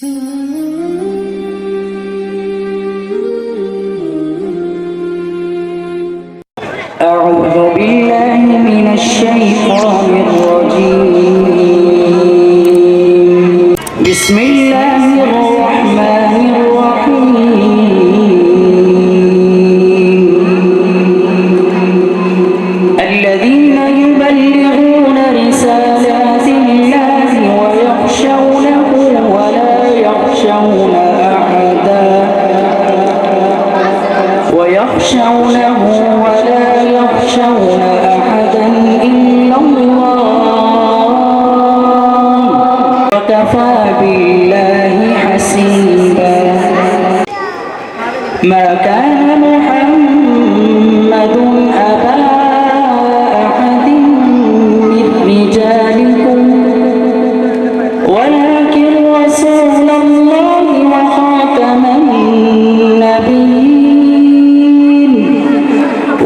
أعوذ بالله من الشيطان الرجيم. بسم الله الرحمن الرحيم. الذين يبلغون رسالات الله ويخشونه ولا يخشون أحدا إلا الله وكفى بالله حسيبا. ما كان محمد أبا أحد من رجالكم ولكن رسول الله وخاتم النبيين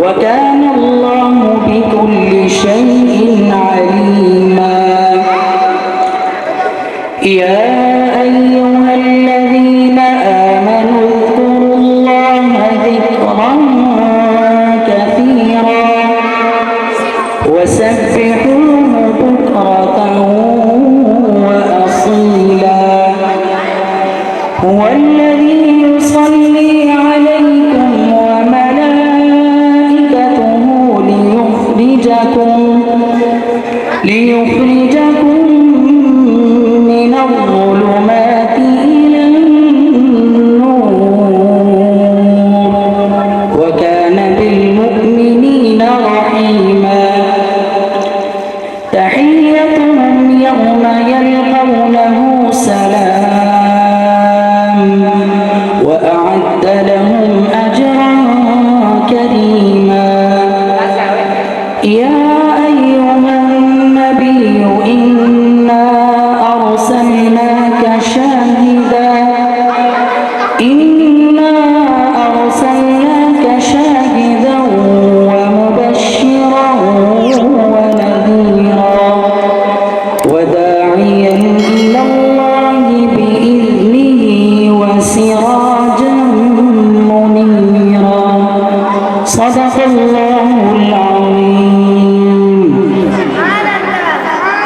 وكان الله بكل شيء عليما. يا أيها الذين آمنوا اذكروا الله ذكرا كثيرا وسبحوه بكرة وأصيلا. هو الذي يصلي عليكم وملائكته ليخرجكم من الظلمات إلى النور وكان بالمؤمنين رحيما. تحيتهم يوم يلقونه سلام وأعد لهم أجرا كريما. يا